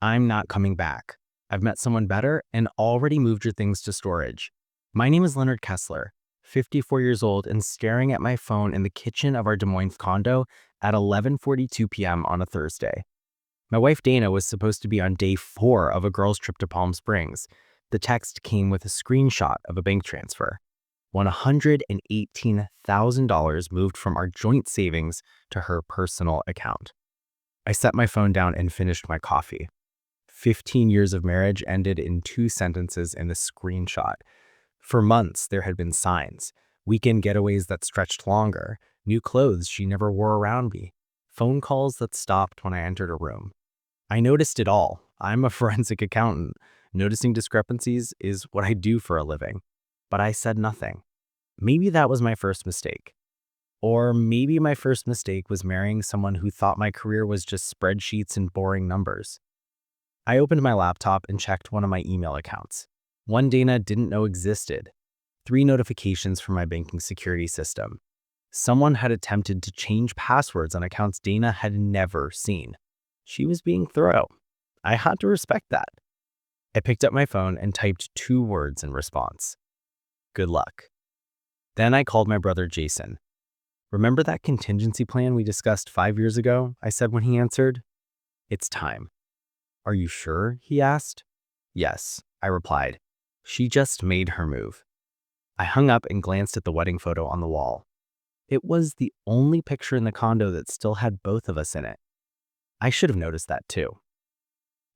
I'm not coming back. I've met someone better and already moved your things to storage. My name is Leonard Kessler, 54 years old and staring at my phone in the kitchen of our Des Moines condo at 11:42 p.m. on a Thursday. My wife Dana was supposed to be on day 4 of a girls' trip to Palm Springs. The text came with a screenshot of a bank transfer. $118,000 moved from our joint savings to her personal account. I set my phone down and finished my coffee. 15 years of marriage ended in 2 sentences in a screenshot. For months, there had been signs, weekend getaways that stretched longer, new clothes she never wore around me, phone calls that stopped when I entered a room. I noticed it all. I'm a forensic accountant. Noticing discrepancies is what I do for a living. But I said nothing. Maybe that was my first mistake. Or maybe my first mistake was marrying someone who thought my career was just spreadsheets and boring numbers. I opened my laptop and checked one of my email accounts. One Dana didn't know existed. 3 notifications from my banking security system. Someone had attempted to change passwords on accounts Dana had never seen. She was being thorough. I had to respect that. I picked up my phone and typed 2 words in response. Good luck. Then I called my brother Jason. Remember that contingency plan we discussed 5 years ago? I said when he answered. It's time. Are you sure? He asked. Yes, I replied. She just made her move. I hung up and glanced at the wedding photo on the wall. It was the only picture in the condo that still had both of us in it. I should have noticed that too.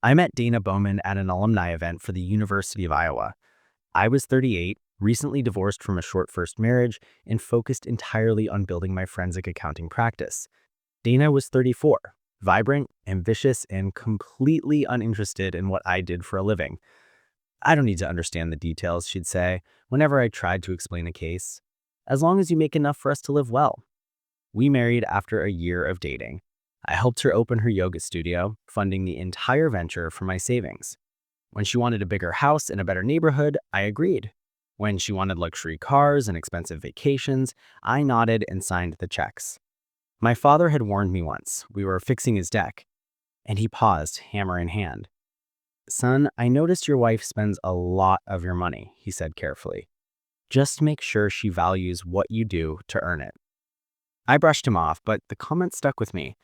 I met Dana Bowman at an alumni event for the University of Iowa. I was 38, recently divorced from a short first marriage, and focused entirely on building my forensic accounting practice. Dana was 34, vibrant, ambitious, and completely uninterested in what I did for a living. I don't need to understand the details, she'd say, whenever I tried to explain a case. As long as you make enough for us to live well. We married after a year of dating. I helped her open her yoga studio, funding the entire venture from my savings. When she wanted a bigger house in a better neighborhood, I agreed. When she wanted luxury cars and expensive vacations, I nodded and signed the checks. My father had warned me once. We were fixing his deck, and he paused, hammer in hand. Son, I noticed your wife spends a lot of your money, he said carefully. Just make sure she values what you do to earn it. I brushed him off, but the comment stuck with me.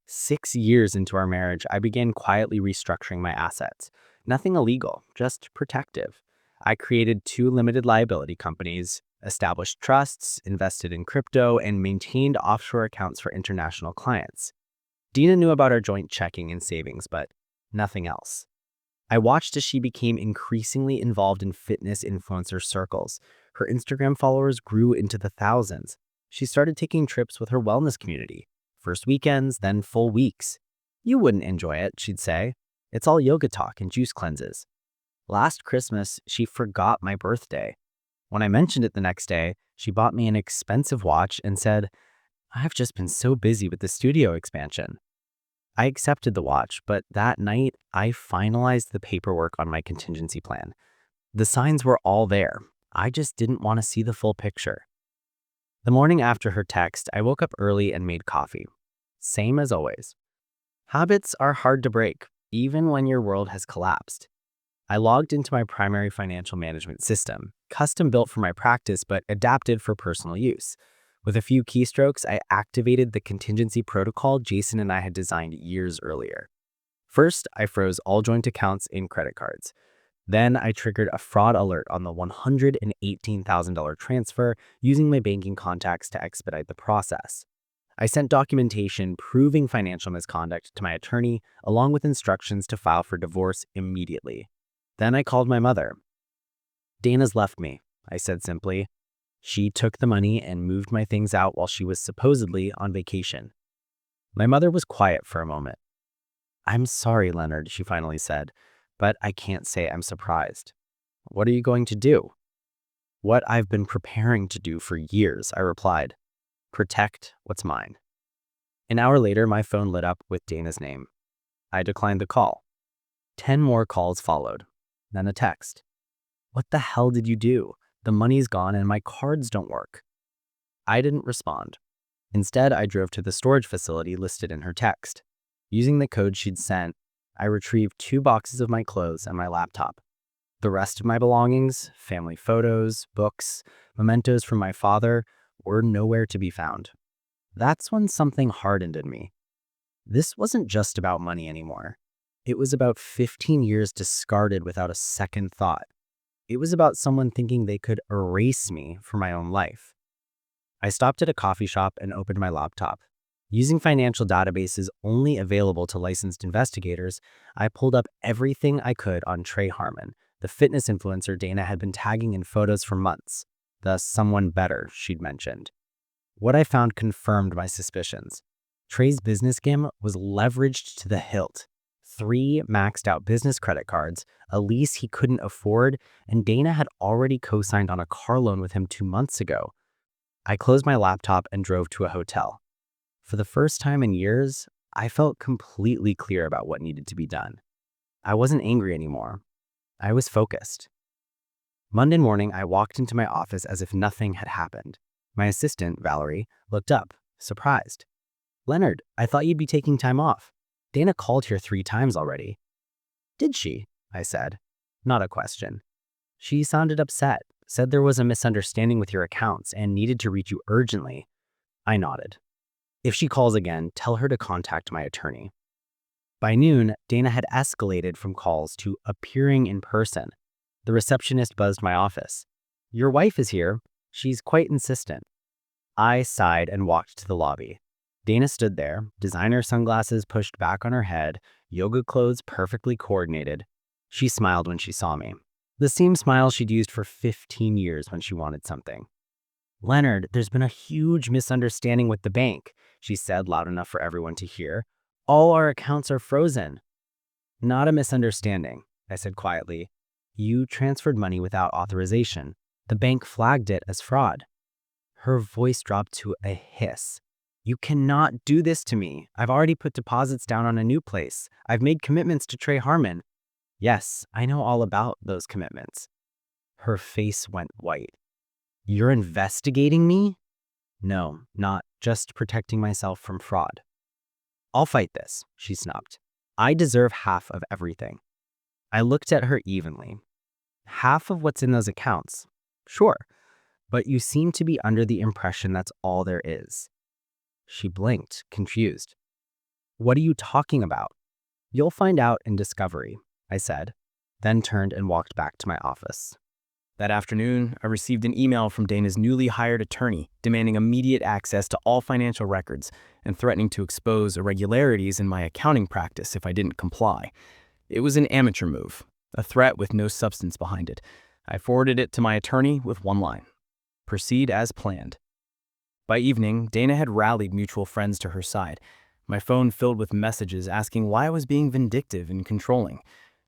6 years into our marriage, I began quietly restructuring my assets. Nothing illegal, just protective. I created 2 limited liability companies, established trusts, invested in crypto, and maintained offshore accounts for international clients. Dina knew about our joint checking and savings, but nothing else. I watched as she became increasingly involved in fitness influencer circles. Her Instagram followers grew into the thousands. She started taking trips with her wellness community. First weekends, then full weeks. You wouldn't enjoy it, she'd say. It's all yoga talk and juice cleanses. Last Christmas, she forgot my birthday. When I mentioned it the next day, she bought me an expensive watch and said, I've just been so busy with the studio expansion. I accepted the watch, but that night, I finalized the paperwork on my contingency plan. The signs were all there. I just didn't want to see the full picture. The morning after her text, I woke up early and made coffee. Same as always. Habits are hard to break, even when your world has collapsed. I logged into my primary financial management system, custom built for my practice but adapted for personal use. With a few keystrokes, I activated the contingency protocol Jason and I had designed years earlier. First, I froze all joint accounts and credit cards. Then I triggered a fraud alert on the $118,000 transfer using my banking contacts to expedite the process. I sent documentation proving financial misconduct to my attorney, along with instructions to file for divorce immediately. Then I called my mother. Dana's left me, I said simply. She took the money and moved my things out while she was supposedly on vacation. My mother was quiet for a moment. I'm sorry, Leonard, she finally said, but I can't say I'm surprised. What are you going to do? What I've been preparing to do for years, I replied. Protect what's mine. An hour later, my phone lit up with Dana's name. I declined the call. 10 more calls followed, then a text. What the hell did you do? The money's gone and my cards don't work. I didn't respond. Instead, I drove to the storage facility listed in her text. Using the code she'd sent, I retrieved 2 boxes of my clothes and my laptop. The rest of my belongings, family photos, books, mementos from my father, were nowhere to be found. That's when something hardened in me. This wasn't just about money anymore. It was about 15 years discarded without a second thought. It was about someone thinking they could erase me from my own life. I stopped at a coffee shop and opened my laptop. Using financial databases only available to licensed investigators, I pulled up everything I could on Trey Harmon, the fitness influencer Dana had been tagging in photos for months, the someone better she'd mentioned. What I found confirmed my suspicions. Trey's business game was leveraged to the hilt. 3 maxed out business credit cards, a lease he couldn't afford, and Dana had already co-signed on a car loan with him 2 months ago. I closed my laptop and drove to a hotel. For the first time in years, I felt completely clear about what needed to be done. I wasn't angry anymore. I was focused. Monday morning, I walked into my office as if nothing had happened. My assistant, Valerie, looked up, surprised. "Leonard, I thought you'd be taking time off. Dana called here 3 times already." "Did she?" I said. Not a question. "She sounded upset, said there was a misunderstanding with your accounts and needed to reach you urgently." I nodded. "If she calls again, tell her to contact my attorney." By noon, Dana had escalated from calls to appearing in person. The receptionist buzzed my office. "Your wife is here. She's quite insistent." I sighed and walked to the lobby. Dana stood there, designer sunglasses pushed back on her head, yoga clothes perfectly coordinated. She smiled when she saw me. The same smile she'd used for 15 years when she wanted something. "Leonard, there's been a huge misunderstanding with the bank," she said loud enough for everyone to hear. "All our accounts are frozen." "Not a misunderstanding," I said quietly. "You transferred money without authorization. The bank flagged it as fraud." Her voice dropped to a hiss. "You cannot do this to me. I've already put deposits down on a new place. I've made commitments to Trey Harmon." "Yes, I know all about those commitments." Her face went white. "You're investigating me?" "No, not just protecting myself from fraud." "I'll fight this," she snubbed. "I deserve half of everything." I looked at her evenly. "Half of what's in those accounts? Sure, but you seem to be under the impression that's all there is." She blinked, confused. "What are you talking about?" "You'll find out in discovery," I said, then turned and walked back to my office. That afternoon, I received an email from Dana's newly hired attorney demanding immediate access to all financial records and threatening to expose irregularities in my accounting practice if I didn't comply. It was an amateur move, a threat with no substance behind it. I forwarded it to my attorney with one line: "Proceed as planned." By evening, Dana had rallied mutual friends to her side. My phone filled with messages asking why I was being vindictive and controlling.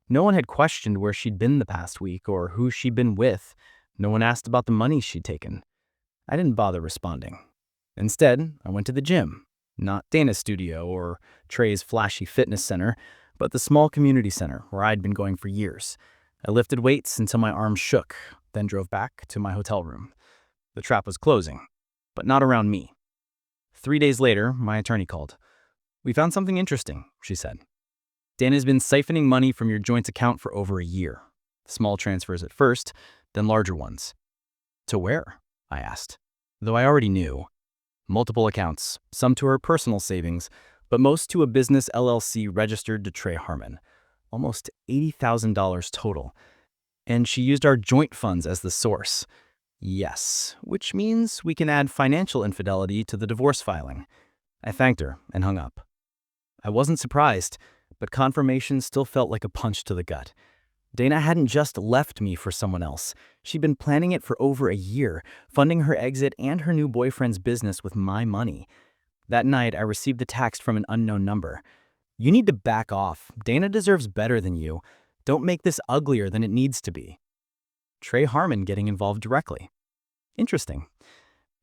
No one had questioned where she'd been the past week or who she'd been with. No one asked about the money she'd taken. I didn't bother responding. Instead, I went to the gym. Not Dana's studio or Trey's flashy fitness center, but the small community center where I'd been going for years. I lifted weights until my arms shook, then drove back to my hotel room. The trap was closing, but not around me. 3 days later, my attorney called. "We found something interesting," she said. "Dana's been siphoning money from your joint's account for over a year. Small transfers at first, then larger ones." "To where?" I asked, though I already knew. Multiple accounts, some to her personal savings, but most to a business LLC registered to Trey Harmon. Almost $80,000 total. And she used our joint funds as the source. Yes, which means we can add financial infidelity to the divorce filing. I thanked her and hung up. I wasn't surprised, but confirmation still felt like a punch to the gut. Dana hadn't just left me for someone else. She'd been planning it for over a year, funding her exit and her new boyfriend's business with my money. That night, I received a text from an unknown number. "You need to back off. Dana deserves better than you. Don't make this uglier than it needs to be." Trey Harmon getting involved directly. Interesting.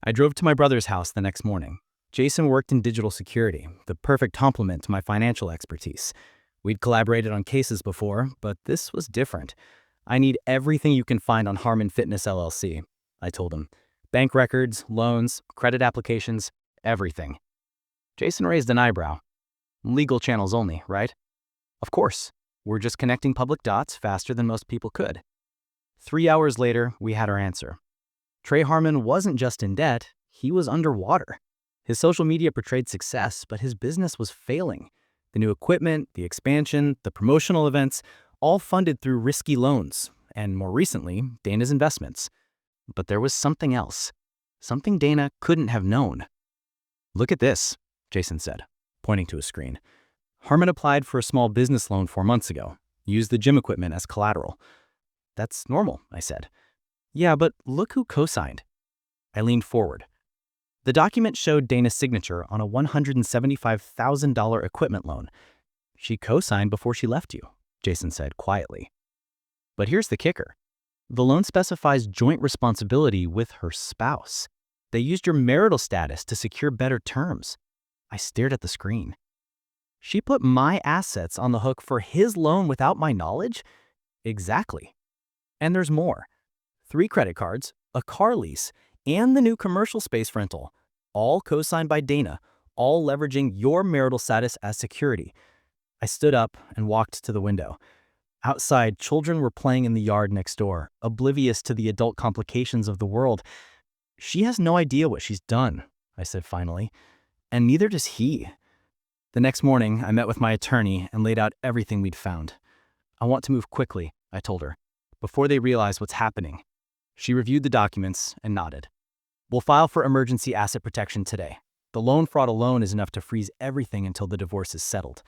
I drove to my brother's house the next morning. Jason worked in digital security, the perfect complement to my financial expertise. We'd collaborated on cases before, but this was different. "I need everything you can find on Harmon Fitness LLC," I told him. "Bank records, loans, credit applications, everything." Jason raised an eyebrow. "Legal channels only, right?" Of course, we're just connecting public dots faster than most people could. 3 hours later, we had our answer. Trey Harmon wasn't just in debt, he was underwater. His social media portrayed success, but his business was failing. The new equipment, the expansion, the promotional events, all funded through risky loans, and more recently, Dana's investments. But there was something else. Something Dana couldn't have known. "Look at this," Jason said, pointing to a screen. "Harmon applied for a small business loan 4 months ago, used the gym equipment as collateral." "That's normal," I said. "Yeah, but look who co-signed." I leaned forward. The document showed Dana's signature on a $175,000 equipment loan. "She co-signed before she left you," Jason said quietly. But here's the kicker. The loan specifies joint responsibility with her spouse. They used your marital status to secure better terms. I stared at the screen. She put my assets on the hook for his loan without my knowledge? Exactly. And there's more. 3 credit cards, a car lease, and the new commercial space rental, all co-signed by Dana, all leveraging your marital status as security. I stood up and walked to the window. Outside, children were playing in the yard next door, oblivious to the adult complications of the world. "She has no idea what she's done," I said finally, "and neither does he." The next morning, I met with my attorney and laid out everything we'd found. "I want to move quickly," I told her, "before they realize what's happening." She reviewed the documents and nodded. "We'll file for emergency asset protection today. The loan fraud alone is enough to freeze everything until the divorce is settled."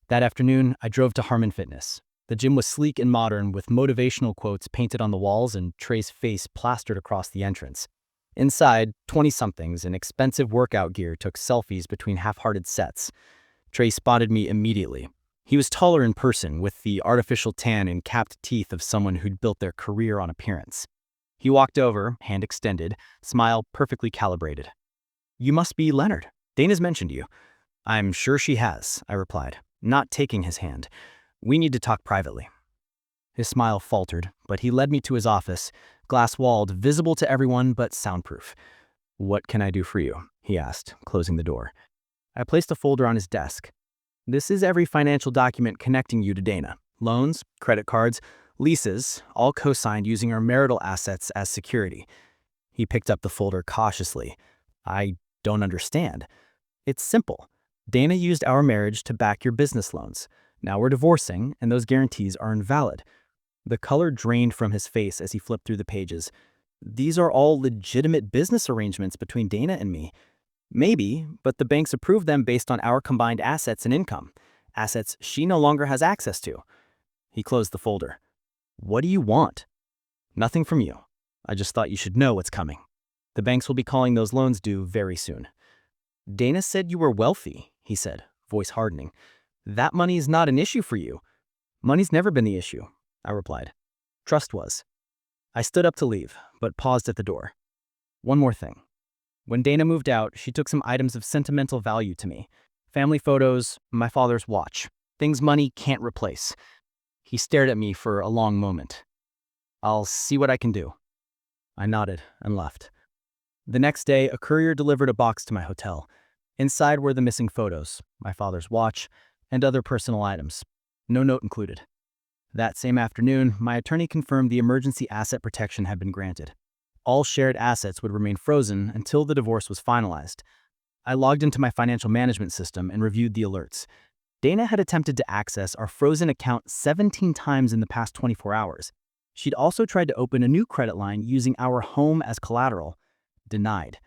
That afternoon, I drove to Harmon Fitness. The gym was sleek and modern, with motivational quotes painted on the walls and Trey's face plastered across the entrance. Inside, 20-somethings in expensive workout gear took selfies between half-hearted sets. Trey spotted me immediately. He was taller in person, with the artificial tan and capped teeth of someone who'd built their career on appearance. He walked over, hand extended, smile perfectly calibrated. "You must be Leonard. Dana's mentioned you." "I'm sure she has," I replied, not taking his hand. "We need to talk privately." His smile faltered, but he led me to his office, glass-walled, visible to everyone but soundproof. "What can I do for you?" he asked, closing the door. I placed a folder on his desk. "This is every financial document connecting you to Dana. Loans, credit cards, leases, all co-signed using our marital assets as security." He picked up the folder cautiously. "I don't understand." "It's simple. Dana used our marriage to back your business loans. Now we're divorcing, and those guarantees are invalid." The color drained from his face as he flipped through the pages. "These are all legitimate business arrangements between Dana and me." "Maybe, but the banks approved them based on our combined assets and income. Assets she no longer has access to." He closed the folder. "What do you want?" "Nothing from you. I just thought you should know what's coming. The banks will be calling those loans due very soon." "Dana said you were wealthy," he said, voice hardening. "That money is not an issue for you." "Money's never been the issue," I replied. "Trust was." I stood up to leave, but paused at the door. "One more thing. When Dana moved out, she took some items of sentimental value to me. Family photos, my father's watch. Things money can't replace." He stared at me for a long moment. "I'll see what I can do." I nodded and left. The next day, a courier delivered a box to my hotel. Inside were the missing photos, my father's watch, and other personal items. No note included. That same afternoon, my attorney confirmed the emergency asset protection had been granted. All shared assets would remain frozen until the divorce was finalized. I logged into my financial management system and reviewed the alerts. Dana had attempted to access our frozen account 17 times in the past 24 hours. She'd also tried to open a new credit line using our home as collateral. Denied.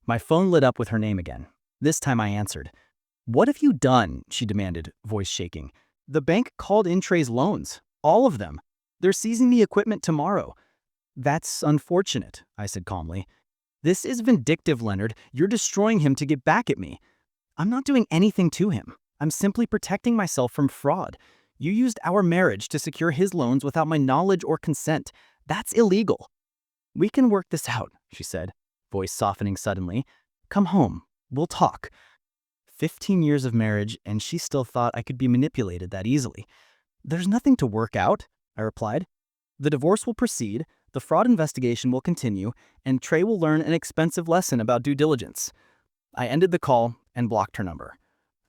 My phone lit up with her name again. This time I answered. "What have you done?" she demanded, voice shaking. "The bank called in Trey's loans. All of them. They're seizing the equipment tomorrow." "That's unfortunate," I said calmly. "This is vindictive, Leonard. You're destroying him to get back at me." "I'm not doing anything to him. I'm simply protecting myself from fraud. You used our marriage to secure his loans without my knowledge or consent. That's illegal." "We can work this out," she said, voice softening suddenly. "Come home. We'll talk." 15 years of marriage, and she still thought I could be manipulated that easily. "There's nothing to work out," I replied. "The divorce will proceed, the fraud investigation will continue, and Trey will learn an expensive lesson about due diligence." I ended the call and blocked her number.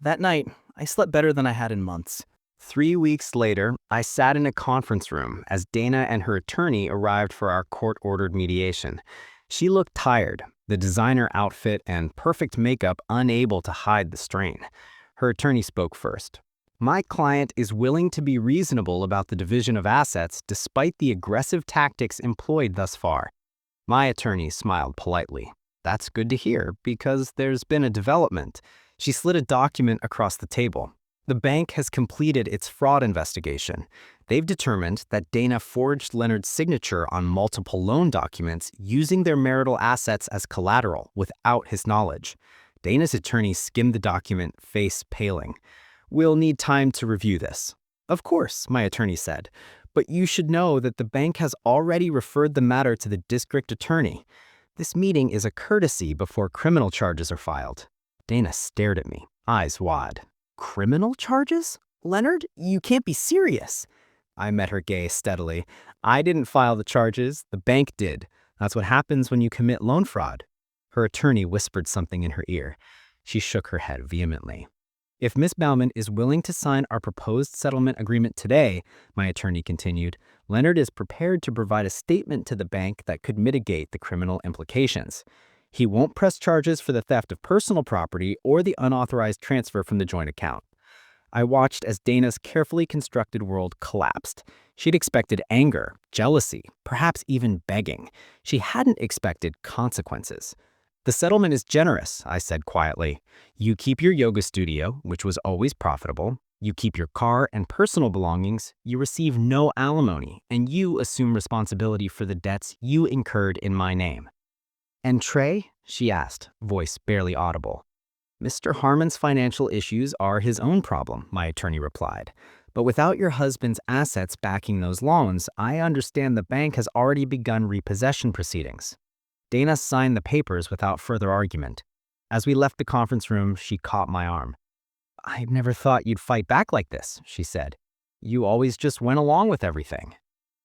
That night, I slept better than I had in months. 3 weeks later, I sat in a conference room as Dana and her attorney arrived for our court-ordered mediation. She looked tired, the designer outfit and perfect makeup unable to hide the strain. Her attorney spoke first. My client is willing to be reasonable about the division of assets despite the aggressive tactics employed thus far. My attorney smiled politely. That's good to hear because there's been a development. She slid a document across the table. The bank has completed its fraud investigation. They've determined that Dana forged Leonard's signature on multiple loan documents using their marital assets as collateral without his knowledge. Dana's attorney skimmed the document, face paling. We'll need time to review this. Of course, my attorney said, but you should know that the bank has already referred the matter to the district attorney. This meeting is a courtesy before criminal charges are filed. Dana stared at me, eyes wide. Criminal charges? Leonard, you can't be serious. I met her gaze steadily. I didn't file the charges, the bank did. That's what happens when you commit loan fraud. Her attorney whispered something in her ear. She shook her head vehemently. If Miss Bauman is willing to sign our proposed settlement agreement today, my attorney continued, Leonard is prepared to provide a statement to the bank that could mitigate the criminal implications. He won't press charges for the theft of personal property or the unauthorized transfer from the joint account. I watched as Dana's carefully constructed world collapsed. She'd expected anger, jealousy, perhaps even begging. She hadn't expected consequences. The settlement is generous, I said quietly. You keep your yoga studio, which was always profitable. You keep your car and personal belongings. You receive no alimony, and you assume responsibility for the debts you incurred in my name. And Trey? She asked, voice barely audible. Mr. Harmon's financial issues are his own problem, my attorney replied. But without your husband's assets backing those loans, I understand the bank has already begun repossession proceedings. Dana signed the papers without further argument. As we left the conference room, she caught my arm. I never thought you'd fight back like this, she said. You always just went along with everything.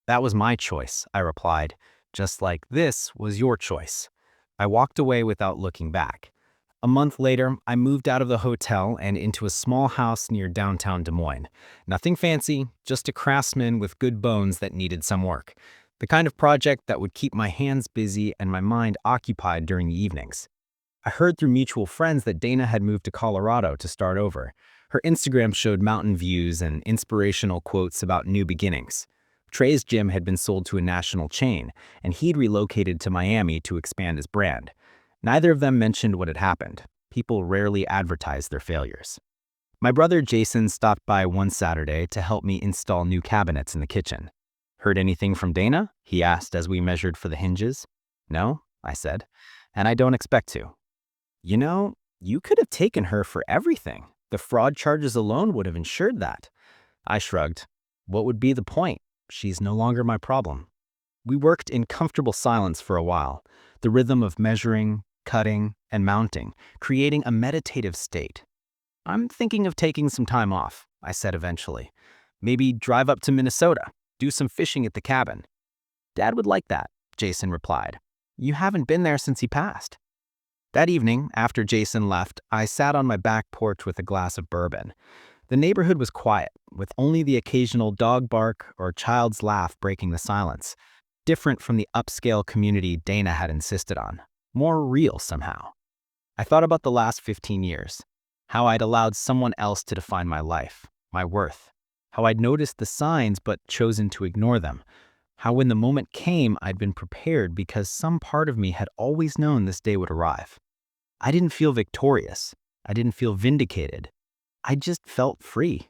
That was my choice, I replied, just like this was your choice. I walked away without looking back. A month later, I moved out of the hotel and into a small house near downtown Des Moines. Nothing fancy, just a craftsman with good bones that needed some work. The kind of project that would keep my hands busy and my mind occupied during the evenings. I heard through mutual friends that Dana had moved to Colorado to start over. Her Instagram showed mountain views and inspirational quotes about new beginnings. Trey's gym had been sold to a national chain, and he'd relocated to Miami to expand his brand. Neither of them mentioned what had happened. People rarely advertise their failures. My brother Jason stopped by one Saturday to help me install new cabinets in the kitchen. Heard anything from Dana? He asked as we measured for the hinges. No, I said, and I don't expect to. You know, you could have taken her for everything. The fraud charges alone would have ensured that. I shrugged. What would be the point? She's no longer my problem. We worked in comfortable silence for a while, the rhythm of measuring, cutting, and mounting, creating a meditative state. I'm thinking of taking some time off, I said eventually. Maybe drive up to Minnesota, do some fishing at the cabin. Dad would like that, Jason replied. You haven't been there since he passed. That evening, after Jason left, I sat on my back porch with a glass of bourbon. The neighborhood was quiet, with only the occasional dog bark or child's laugh breaking the silence, different from the upscale community Dana had insisted on, more real somehow. I thought about the last 15 years, how I'd allowed someone else to define my life, my worth, how I'd noticed the signs but chosen to ignore them, how when the moment came I'd been prepared because some part of me had always known this day would arrive. I didn't feel victorious. I didn't feel vindicated. I just felt free.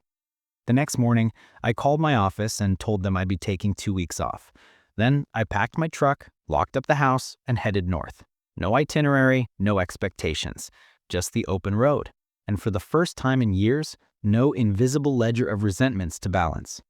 The next morning, I called my office and told them I'd be taking 2 weeks off. Then I packed my truck, locked up the house, and headed north. No itinerary, no expectations, just the open road. And for the first time in years, no invisible ledger of resentments to balance.